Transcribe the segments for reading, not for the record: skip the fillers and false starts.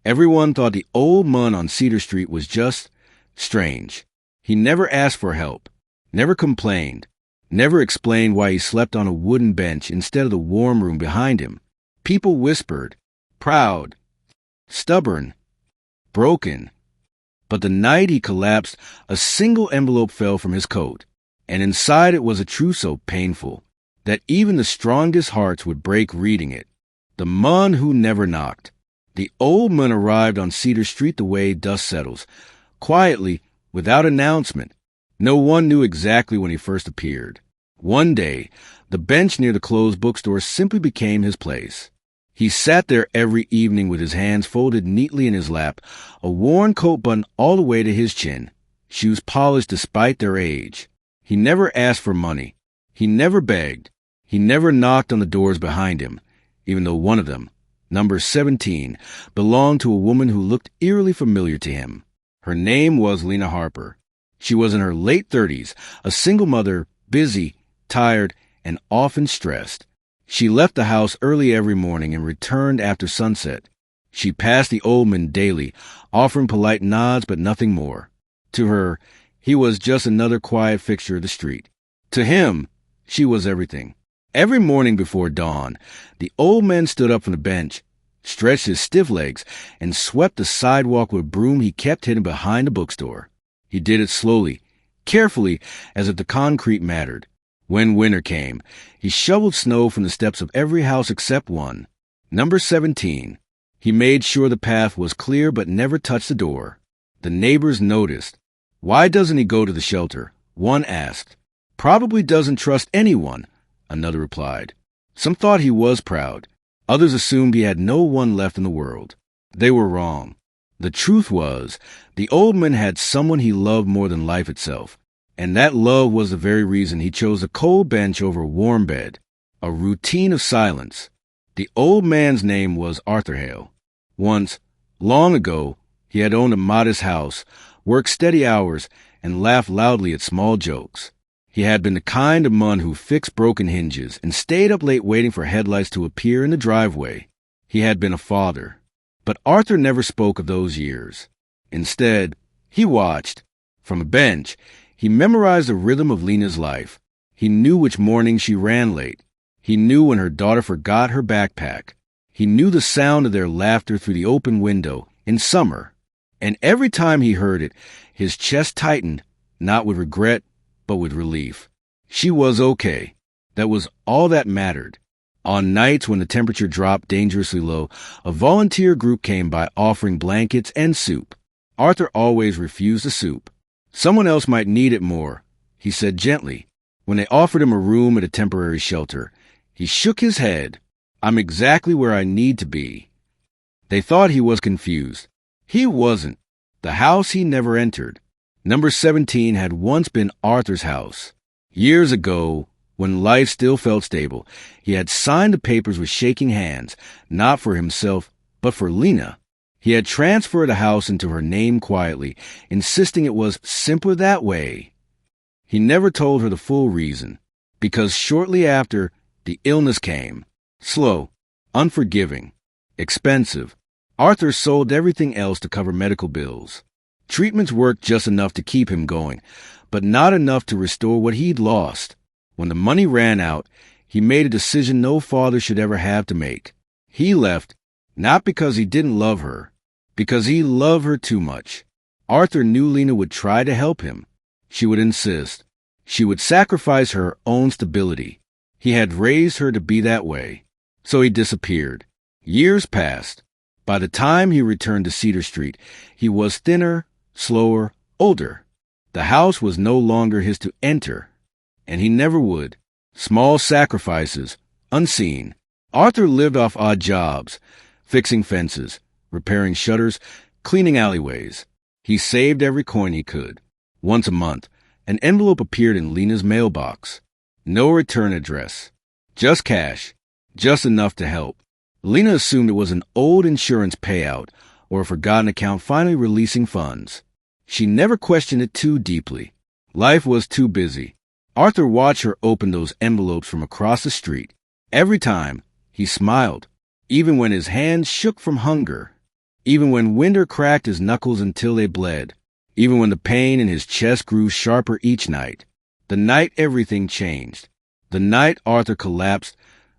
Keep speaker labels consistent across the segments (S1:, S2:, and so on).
S1: Everyone thought the old man on Cedar Street was just strange. He never asked for help, never complained, never explained why he slept on a wooden bench instead of the warm room behind him. People whispered, proud, stubborn, broken. But the night he collapsed, a single envelope fell from his coat, and inside it was a truth so painful that even the strongest hearts would break reading it. The man who never knocked. The old man arrived on Cedar Street the way dust settles, quietly, without announcement. No one knew exactly when he first appeared. One day, the bench near the closed bookstore simply became his place. He sat there every evening with his hands folded neatly in his lap, a worn coat button all the way to his chin, shoes polished despite their age. He never asked for money. He never begged. He never knocked on the doors behind him, even though one of them, number 17, belonged to a woman who looked eerily familiar to him. Her name was Lena Harper. She was in her late 30s, a single mother, busy, tired, and often stressed. She left the house early every morning and returned after sunset. She passed the old man daily, offering polite nods but nothing more. To her, he was just another quiet fixture of the street. To him, she was everything. Every morning before dawn, the old man stood up from the bench, stretched his stiff legs, and swept the sidewalk with a broom he kept hidden behind the bookstore. He did it slowly, carefully, as if the concrete mattered. When winter came, he shoveled snow from the steps of every house except one, number 17. He made sure the path was clear but never touched the door. The neighbors noticed. Why doesn't he go to the shelter? One asked. Probably doesn't trust anyone, another replied. Some thought he was proud. Others assumed he had no one left in the world. They were wrong. The truth was, the old man had someone he loved more than life itself. And that love was the very reason he chose a cold bench over a warm bed, a routine of silence. The old man's name was Arthur Hale. Once, long ago, he had owned a modest house, worked steady hours, and laughed loudly at small jokes. He had been the kind of man who fixed broken hinges and stayed up late waiting for headlights to appear in the driveway. He had been a father. But Arthur never spoke of those years. Instead, he watched. From a bench, he memorized the rhythm of Lena's life. He knew which mornings she ran late. He knew when her daughter forgot her backpack. He knew the sound of their laughter through the open window in summer. And every time he heard it, his chest tightened, not with regret, but with relief. She was okay. That was all that mattered. On nights when the temperature dropped dangerously low, a volunteer group came by offering blankets and soup. Arthur always refused the soup. Someone else might need it more, he said gently. When they offered him a room at a temporary shelter, he shook his head. I'm exactly where I need to be. They thought he was confused. He wasn't. The house he never entered. Number 17 had once been Arthur's house. Years ago, when life still felt stable, he had signed the papers with shaking hands, not for himself, but for Lena. He had transferred the house into her name quietly, insisting it was simpler that way. He never told her the full reason, because shortly after, the illness came. Slow, unforgiving, expensive. Arthur sold everything else to cover medical bills. Treatments worked just enough to keep him going, but not enough to restore what he'd lost. When the money ran out, he made a decision no father should ever have to make. He left, not because he didn't love her, because he loved her too much. Arthur knew Lena would try to help him. She would insist. She would sacrifice her own stability. He had raised her to be that way. So he disappeared. Years passed. By the time he returned to Cedar Street, he was thinner, slower, older. The house was no longer his to enter, and he never would. Small sacrifices, unseen. Arthur lived off odd jobs, fixing fences, repairing shutters, cleaning alleyways. He saved every coin he could. Once a month, an envelope appeared in Lena's mailbox. No return address. Just cash. Just enough to help. Lena assumed it was an old insurance payout or a forgotten account finally releasing funds. She never questioned it too deeply. Life was too busy. Arthur watched her open those envelopes from across the street. Every time, he smiled, even when his hands shook from hunger. Even when Winder cracked his knuckles until they bled. Even when the pain in his chest grew sharper each night. The night everything changed. The night Arthur collapsed,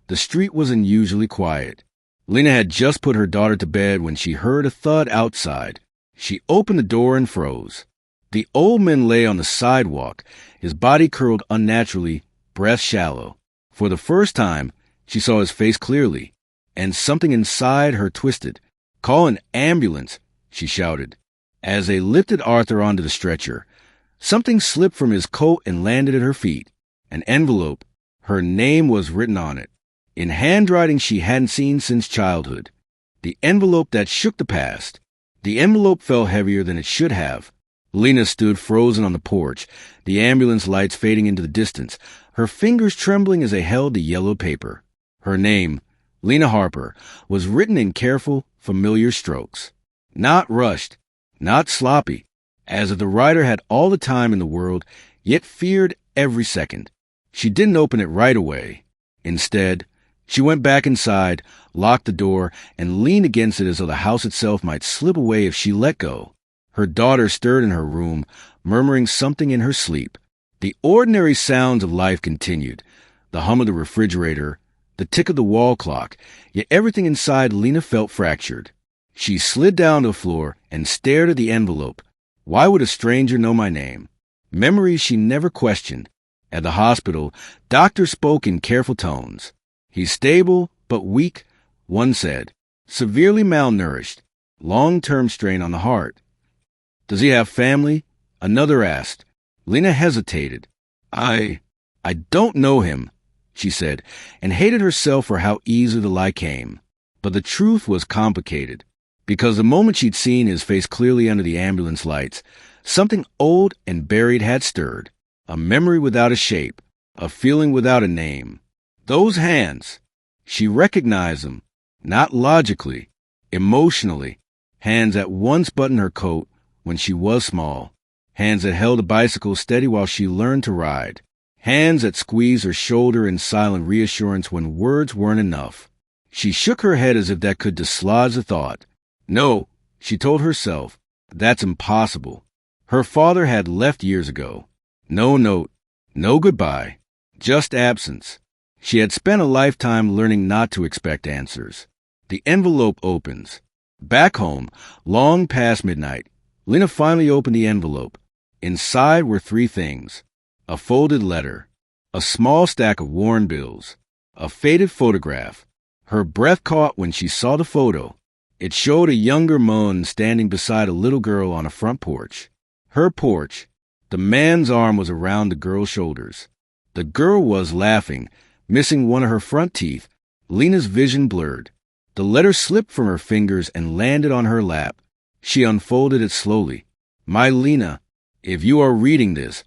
S1: the street was unusually quiet. Lena had just put her daughter to bed when she heard a thud outside. She opened the door and froze. The old man lay on the sidewalk, his body curled unnaturally, breath shallow. For the first time, she saw his face clearly, and something inside her twisted. "Call an ambulance," she shouted. As they lifted Arthur onto the stretcher, something slipped from his coat and landed at her feet. An envelope. Her name was written on it, in handwriting she hadn't seen since childhood. The envelope that shook the past. The envelope felt heavier than it should have. Lena stood frozen on the porch, the ambulance lights fading into the distance, her fingers trembling as they held the yellow paper. Her name, Lena Harper, was written in careful, familiar strokes. Not rushed, not sloppy, as if the writer had all the time in the world, yet feared every second. She didn't open it right away. Instead, she went back inside, locked the door, and leaned against it as though the house itself might slip away if she let go. Her daughter stirred in her room, murmuring something in her sleep. The ordinary sounds of life continued, the hum of the refrigerator, the tick of the wall clock, yet everything inside Lena felt fractured. She slid down to the floor and stared at the envelope. Why would a stranger know my name? Memories she never questioned. At the hospital, doctors spoke in careful tones. "He's stable, but weak," one said. "Severely malnourished. Long-term strain on the heart." "Does he have family?" another asked. Lena hesitated. I don't know him," she said, and hated herself for how easily the lie came. But the truth was complicated, because the moment she'd seen his face clearly under the ambulance lights, something old and buried had stirred. A memory without a shape, a feeling without a name. Those hands. She recognized them, not logically, emotionally. Hands that once buttoned her coat when she was small. Hands that held a bicycle steady while she learned to ride. Hands that squeezed her shoulder in silent reassurance when words weren't enough. She shook her head as if that could dislodge the thought. No, she told herself, that's impossible. Her father had left years ago. No note, no goodbye, just absence. She had spent a lifetime learning not to expect answers. The envelope opens. Back home, long past midnight, Lena finally opened the envelope. Inside were three things. A folded letter, a small stack of worn bills, a faded photograph. Her breath caught when she saw the photo. It showed a younger Mun standing beside a little girl on a front porch. Her porch. The man's arm was around the girl's shoulders. The girl was laughing, missing one of her front teeth. Lena's vision blurred. The letter slipped from her fingers and landed on her lap. She unfolded it slowly. My Lena, if you are reading this,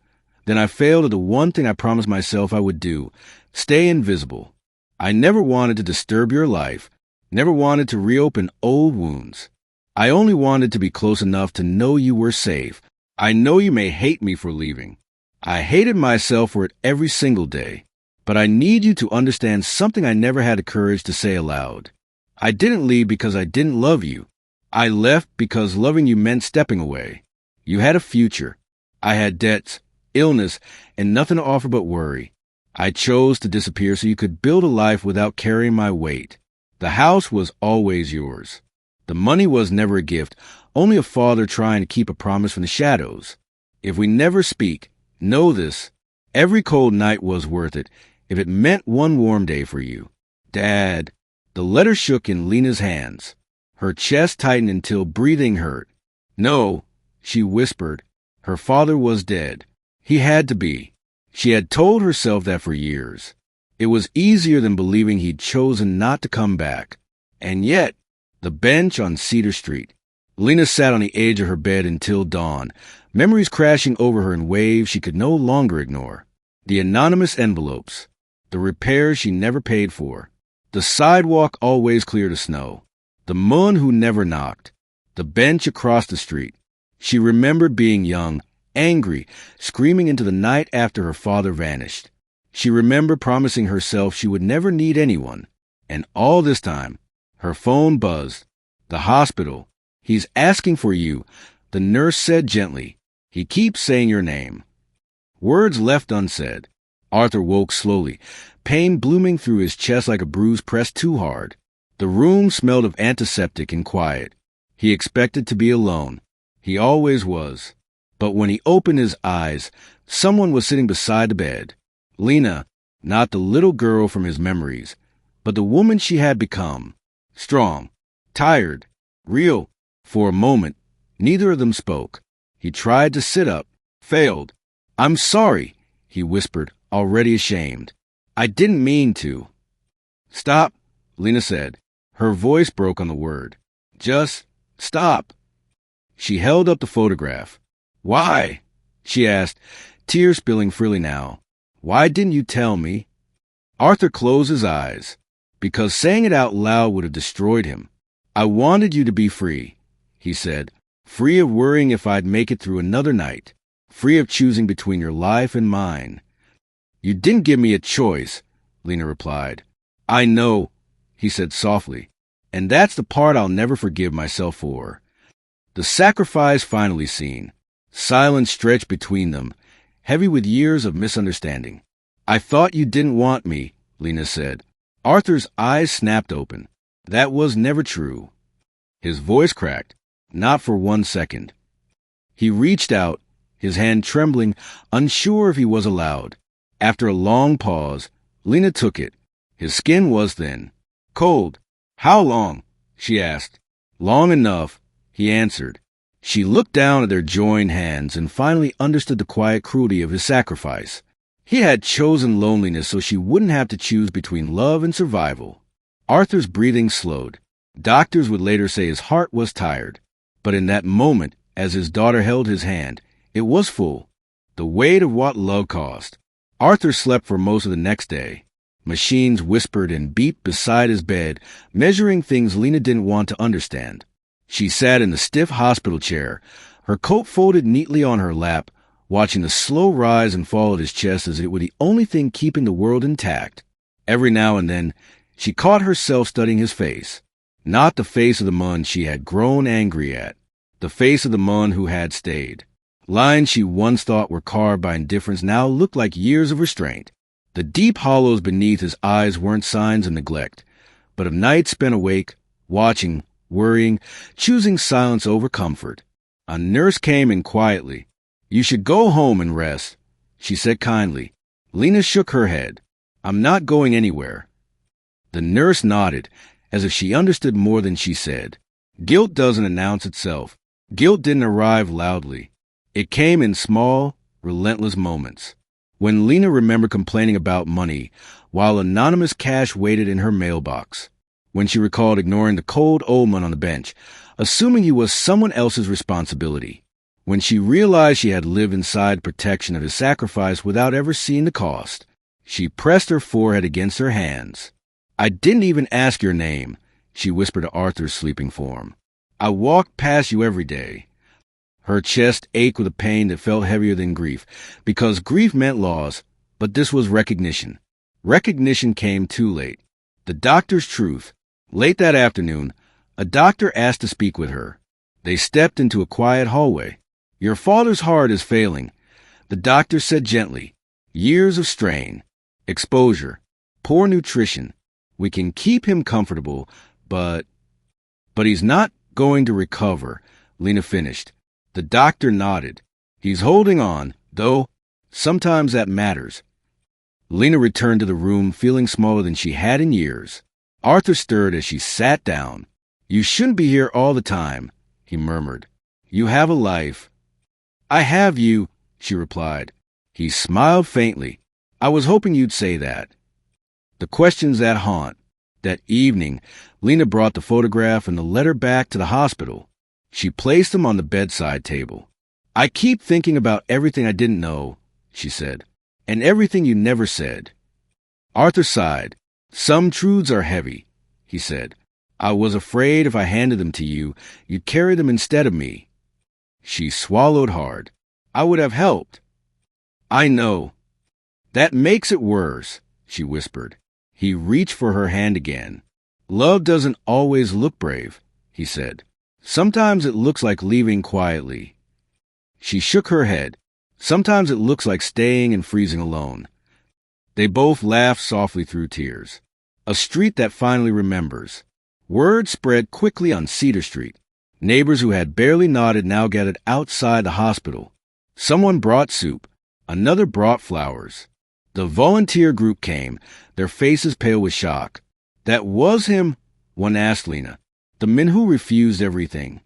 S1: then I failed at the one thing I promised myself I would do, stay invisible. I never wanted to disturb your life, never wanted to reopen old wounds. I only wanted to be close enough to know you were safe. I know you may hate me for leaving. I hated myself for it every single day. But I need you to understand something I never had the courage to say aloud. I didn't leave because I didn't love you. I left because loving you meant stepping away. You had a future. I had debts, illness, and nothing to offer but worry. I chose to disappear so you could build a life without carrying my weight. The house was always yours. The money was never a gift, only a father trying to keep a promise from the shadows. If we never speak, know this. Every cold night was worth it if it meant one warm day for you. Dad. The letter shook in Lena's hands. Her chest tightened until breathing hurt. No, she whispered. Her father was dead. He had to be. She had told herself that for years. It was easier than believing he'd chosen not to come back. And yet, the bench on Cedar Street. Lena sat on the edge of her bed until dawn, memories crashing over her in waves she could no longer ignore. The anonymous envelopes. The repairs she never paid for. The sidewalk always cleared of snow. The Mun who never knocked. The bench across the street. She remembered being young, angry, screaming into the night after her father vanished. She remembered promising herself she would never need anyone. And all this time, her phone buzzed. The hospital. He's asking for you, the nurse said gently. He keeps saying your name. Words left unsaid. Arthur woke slowly, pain blooming through his chest like a bruise pressed too hard. The room smelled of antiseptic and quiet. He expected to be alone. He always was. But when he opened his eyes, someone was sitting beside the bed. Lena, not the little girl from his memories, but the woman she had become. Strong, tired, real. For a moment, neither of them spoke. He tried to sit up, failed. "I'm sorry," he whispered, already ashamed. "I didn't mean to." "Stop," Lena said. Her voice broke on the word. "Just stop." She held up the photograph. "Why?" she asked, tears spilling freely now. "Why didn't you tell me?" Arthur closed his eyes, because saying it out loud would have destroyed him. "I wanted you to be free," he said, "free of worrying if I'd make it through another night, free of choosing between your life and mine." "You didn't give me a choice," Lena replied. "I know," he said softly, "and that's the part I'll never forgive myself for." The sacrifice finally seen. Silence stretched between them, heavy with years of misunderstanding. "I thought you didn't want me," Lena said. Arthur's eyes snapped open. That was never true. His voice cracked, not for 1 second. He reached out, his hand trembling, unsure if he was allowed. After a long pause, Lena took it. His skin was thin. "Cold. How long?" she asked. "Long enough," he answered. She looked down at their joined hands and finally understood the quiet cruelty of his sacrifice. He had chosen loneliness so she wouldn't have to choose between love and survival. Arthur's breathing slowed. Doctors would later say his heart was tired. But in that moment, as his daughter held his hand, it was full. The weight of what love cost. Arthur slept for most of the next day. Machines whispered and beeped beside his bed, measuring things Lena didn't want to understand. She sat in the stiff hospital chair, her coat folded neatly on her lap, watching the slow rise and fall of his chest as it were the only thing keeping the world intact. Every now and then, she caught herself studying his face. Not the face of the man she had grown angry at, the face of the man who had stayed. Lines she once thought were carved by indifference now looked like years of restraint. The deep hollows beneath his eyes weren't signs of neglect, but of nights spent awake, watching, worrying, choosing silence over comfort. A nurse came in quietly. "You should go home and rest," she said kindly. Lena shook her head. "I'm not going anywhere." The nurse nodded, as if she understood more than she said. Guilt doesn't announce itself. Guilt didn't arrive loudly. It came in small, relentless moments. When Lena remembered complaining about money, while anonymous cash waited in her mailbox. When she recalled ignoring the cold old man on the bench, assuming he was someone else's responsibility. When she realized she had lived inside protection of his sacrifice without ever seeing the cost. She pressed her forehead against her hands. "I didn't even ask your name," she whispered to Arthur's sleeping form. "I walked past you every day." Her chest ached with a pain that felt heavier than grief, because grief meant loss, but this was recognition. Recognition came too late. The doctor's truth. Late that afternoon, a doctor asked to speak with her. They stepped into a quiet hallway. "Your father's heart is failing," the doctor said gently. "Years of strain, exposure, poor nutrition. We can keep him comfortable, but he's not going to recover," Lena finished. The doctor nodded. "He's holding on, though. Sometimes that matters." Lena returned to the room feeling smaller than she had in years. Arthur stirred as she sat down. "You shouldn't be here all the time," he murmured. "You have a life." "I have you," she replied. He smiled faintly. "I was hoping you'd say that." The questions that haunt. That evening, Lena brought the photograph and the letter back to the hospital. She placed them on the bedside table. "I keep thinking about everything I didn't know," she said, "and everything you never said." Arthur sighed. "Some truths are heavy," he said. "I was afraid if I handed them to you, you'd carry them instead of me." She swallowed hard. "I would have helped." "I know." "That makes it worse," she whispered. He reached for her hand again. "Love doesn't always look brave," he said. Sometimes it looks like leaving quietly. She shook her head. Sometimes it looks like staying and freezing alone. They both laughed softly through tears. A street that finally remembers. Word spread quickly on Cedar Street. Neighbors who had barely nodded now gathered outside the hospital. Someone brought soup. Another brought flowers. The volunteer group came, their faces pale with shock. That was him? One asked Lena. The man who refused everything.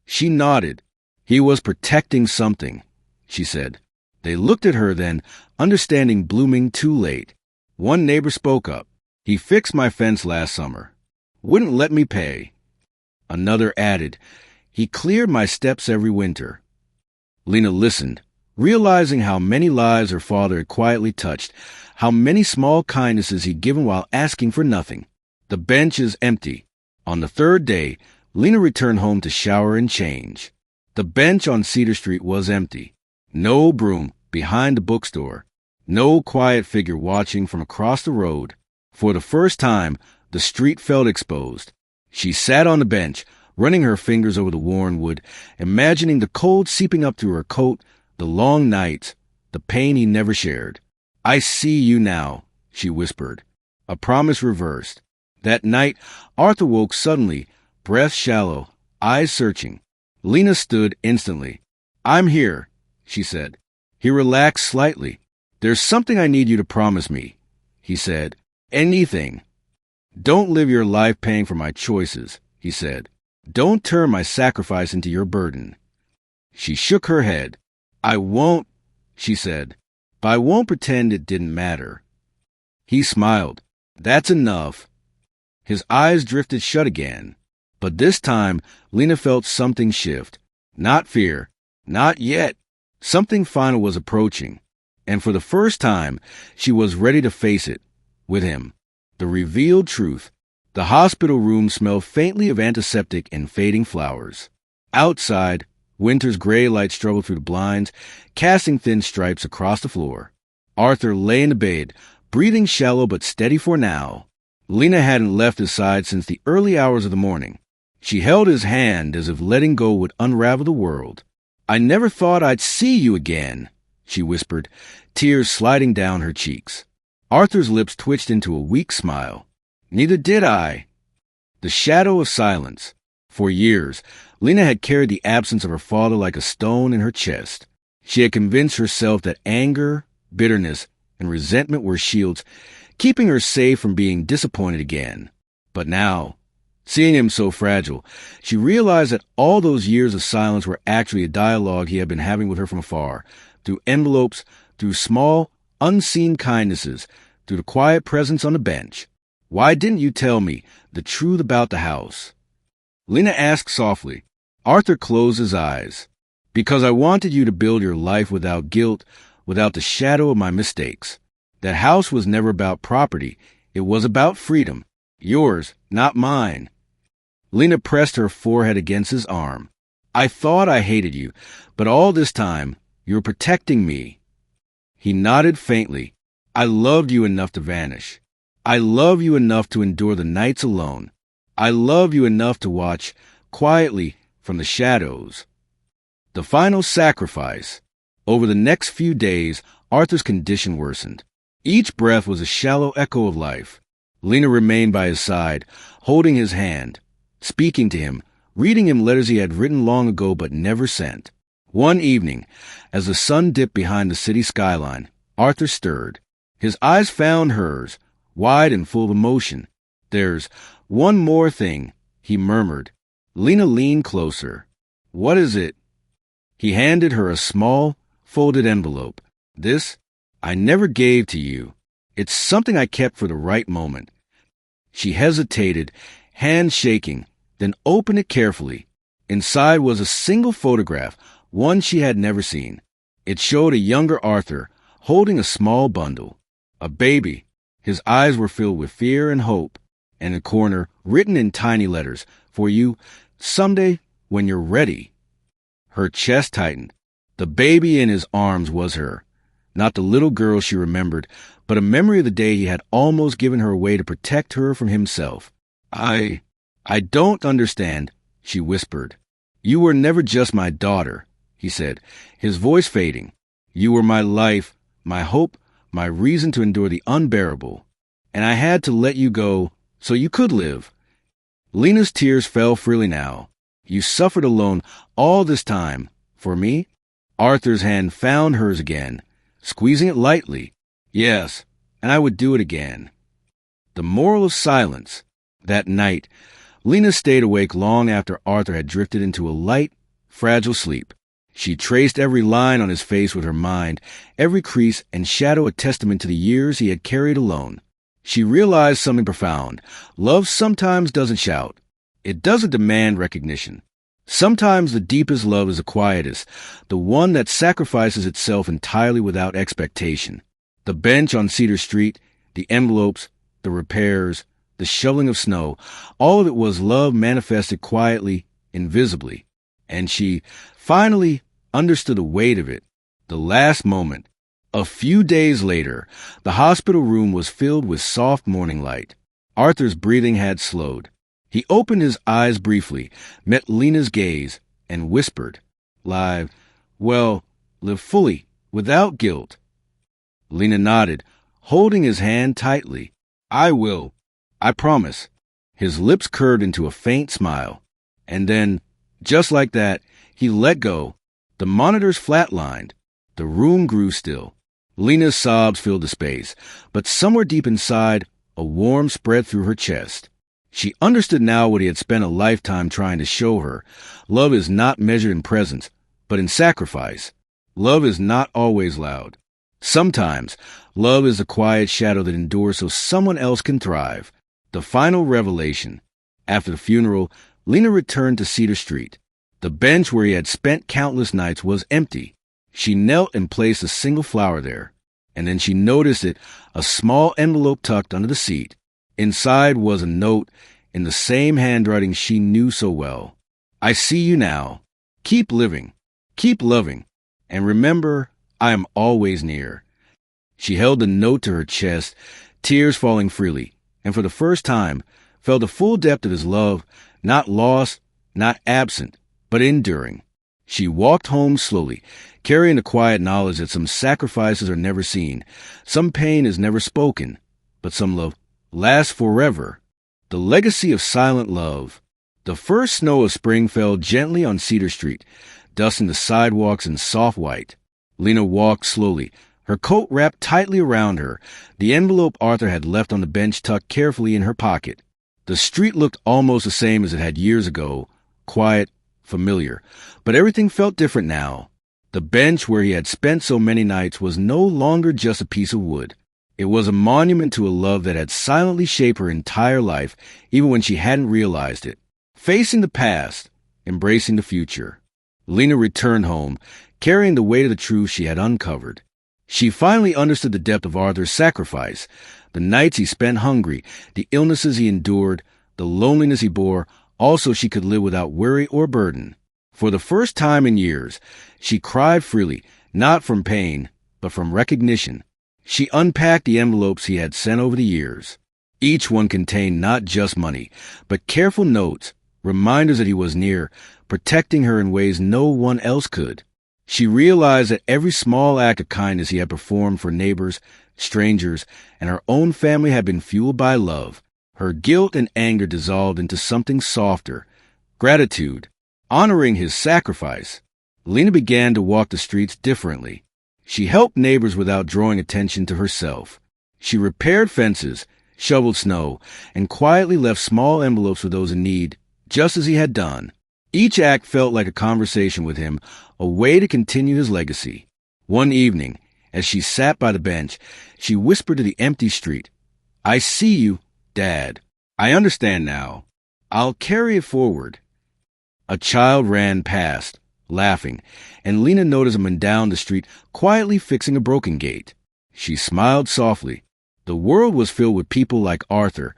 S1: She nodded. He was protecting something, she said. They looked at her then, understanding blooming too late. One neighbor spoke up. He fixed my fence last summer. Wouldn't let me pay. Another added, he cleared my steps every winter. Lena listened, realizing how many lives her father had quietly touched, how many small kindnesses he'd given while asking for nothing. The bench is empty. On the third day, Lena returned home to shower and change. The bench on Cedar Street was empty. No broom behind the bookstore. No quiet figure watching from across the road. For the first time, the street felt exposed. She sat on the bench, running her fingers over the worn wood, imagining the cold seeping up through her coat, the long nights, the pain he never shared. I see you now, she whispered. A promise reversed. That night, Arthur woke suddenly, breath shallow, eyes searching. Lena stood instantly. I'm here, she said. He relaxed slightly. There's something I need you to promise me, he said. Anything. Don't live your life paying for my choices, he said. Don't turn my sacrifice into your burden. She shook her head. I won't, she said, but I won't pretend it didn't matter. He smiled. That's enough. His eyes drifted shut again. But this time, Lena felt something shift. Not fear. Not yet. Something final was approaching. And for the first time, she was ready to face it. With him. The revealed truth. The hospital room smelled faintly of antiseptic and fading flowers. Outside, winter's gray light struggled through the blinds, casting thin stripes across the floor. Arthur lay in the bed, breathing shallow but steady for now. Lena hadn't left his side since the early hours of the morning. She held his hand as if letting go would unravel the world. I never thought I'd see you again, she whispered, tears sliding down her cheeks. Arthur's lips twitched into a weak smile. Neither did I. The shadow of silence. For years, Lena had carried the absence of her father like a stone in her chest. She had convinced herself that anger, bitterness, and resentment were shields, keeping her safe from being disappointed again. But now, seeing him so fragile, she realized that all those years of silence were actually a dialogue he had been having with her from afar, through envelopes, through small, unseen kindnesses, through the quiet presence on the bench. Why didn't you tell me the truth about the house? Lena asked softly. Arthur closed his eyes. Because I wanted you to build your life without guilt, without the shadow of my mistakes. That house was never about property. It was about freedom. Yours, not mine. Lena pressed her forehead against his arm. I thought I hated you, but all this time, you were protecting me. He nodded faintly. I loved you enough to vanish. I love you enough to endure the nights alone. I love you enough to watch, quietly, from the shadows. The final sacrifice. Over the next few days, Arthur's condition worsened. Each breath was a shallow echo of life. Lena remained by his side, holding his hand, speaking to him, reading him letters he had written long ago but never sent. One evening, as the sun dipped behind the city skyline, Arthur stirred. His eyes found hers, wide and full of emotion. There's one more thing, he murmured. Lena leaned closer. What is it? He handed her a small, folded envelope. This, I never gave to you. It's something I kept for the right moment. She hesitated, hand shaking, then opened it carefully. Inside was a single photograph, one she had never seen. It showed a younger Arthur, holding a small bundle. A baby. His eyes were filled with fear and hope. And in a corner, written in tiny letters, for you, someday, when you're ready. Her chest tightened. The baby in his arms was her. Not the little girl she remembered, but a memory of the day he had almost given her away to protect her from himself. I don't understand, she whispered. You were never just my daughter, he said, his voice fading. You were my life, my hope, my reason to endure the unbearable. And I had to let you go so you could live. Lena's tears fell freely now. You suffered alone all this time. For me? Arthur's hand found hers again, squeezing it lightly. Yes, and I would do it again. The moral of silence. That night, Lena stayed awake long after Arthur had drifted into a light, fragile sleep. She traced every line on his face with her mind, every crease and shadow a testament to the years he had carried alone. She realized something profound. Love sometimes doesn't shout. It doesn't demand recognition. Sometimes the deepest love is the quietest, the one that sacrifices itself entirely without expectation. The bench on Cedar Street, the envelopes, the repairs, the shoveling of snow, all of it was love manifested quietly, invisibly. And she finally understood the weight of it. The last moment. A few days later, the hospital room was filled with soft morning light. Arthur's breathing had slowed. He opened his eyes briefly, met Lena's gaze, and whispered, live fully, without guilt. Lena nodded, holding his hand tightly. I will. I promise. His lips curved into a faint smile. And then, just like that, he let go. The monitors flatlined. The room grew still. Lena's sobs filled the space, but somewhere deep inside, a warmth spread through her chest. She understood now what he had spent a lifetime trying to show her. Love is not measured in presence, but in sacrifice. Love is not always loud. Sometimes, love is the quiet shadow that endures so someone else can thrive. The final revelation. After the funeral, Lena returned to Cedar Street. The bench where he had spent countless nights was empty. She knelt and placed a single flower there, and then she noticed it, a small envelope tucked under the seat. Inside was a note in the same handwriting she knew so well. I see you now. Keep living. Keep loving. And remember, I am always near. She held the note to her chest, tears falling freely, and for the first time felt the full depth of his love, not lost, not absent, but enduring. She walked home slowly, carrying the quiet knowledge that some sacrifices are never seen, some pain is never spoken, but some love lasts forever. The legacy of silent love. The first snow of spring fell gently on Cedar Street, dusting the sidewalks in soft white. Lena walked slowly, her coat wrapped tightly around her, the envelope Arthur had left on the bench tucked carefully in her pocket. The street looked almost the same as it had years ago, quiet, familiar, but everything felt different now. The bench where he had spent so many nights was no longer just a piece of wood. It was a monument to a love that had silently shaped her entire life, even when she hadn't realized it. Facing the past, embracing the future. Lena returned home, carrying the weight of the truth she had uncovered. She finally understood the depth of Arthur's sacrifice, the nights he spent hungry, the illnesses he endured, the loneliness he bore, all so she could live without worry or burden. For the first time in years, she cried freely, not from pain, but from recognition. She unpacked the envelopes he had sent over the years. Each one contained not just money, but careful notes, reminders that he was near, protecting her in ways no one else could. She realized that every small act of kindness he had performed for neighbors, strangers, and her own family had been fueled by love. Her guilt and anger dissolved into something softer, gratitude, honoring his sacrifice. Lena began to walk the streets differently. She helped neighbors without drawing attention to herself. She repaired fences, shoveled snow, and quietly left small envelopes for those in need, just as he had done. Each act felt like a conversation with him, a way to continue his legacy. One evening, as she sat by the bench, she whispered to the empty street, I see you, Dad. I understand now. I'll carry it forward. A child ran past, laughing, and Lena noticed a man down the street quietly fixing a broken gate. She smiled softly. The world was filled with people like Arthur,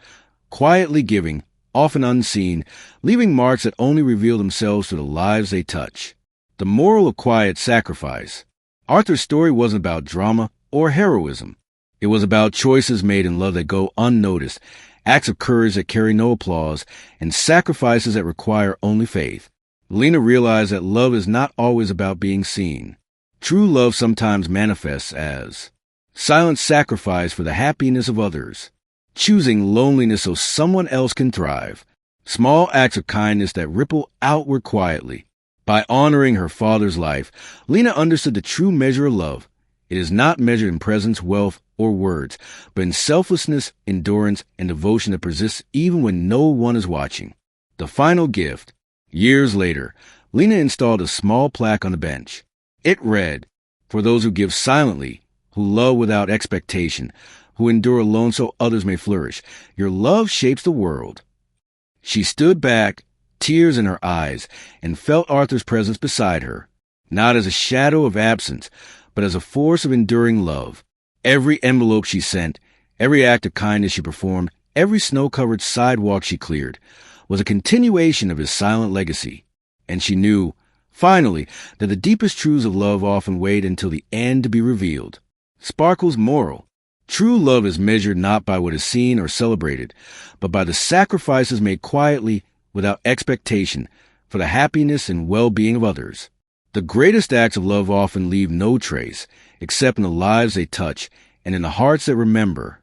S1: quietly giving, often unseen, leaving marks that only reveal themselves to the lives they touch. The moral of quiet sacrifice. Arthur's story wasn't about drama or heroism. It was about choices made in love that go unnoticed, acts of courage that carry no applause, and sacrifices that require only faith. Lena realized that love is not always about being seen. True love sometimes manifests as silent sacrifice for the happiness of others, choosing loneliness so someone else can thrive, small acts of kindness that ripple outward quietly. By honoring her father's life, Lena understood the true measure of love. It is not measured in presence, wealth, or words, but in selflessness, endurance, and devotion that persists even when no one is watching. The final gift. Years later, Lena installed a small plaque on the bench. It read, "For those who give silently, who love without expectation, who endure alone so others may flourish, your love shapes the world." She stood back, tears in her eyes, and felt Arthur's presence beside her, not as a shadow of absence, but as a force of enduring love. Every envelope she sent, every act of kindness she performed, every snow-covered sidewalk she cleared, was a continuation of his silent legacy. And she knew, finally, that the deepest truths of love often wait until the end to be revealed. Sparkle's moral. True love is measured not by what is seen or celebrated, but by the sacrifices made quietly, without expectation, for the happiness and well-being of others. The greatest acts of love often leave no trace, except in the lives they touch and in the hearts that remember.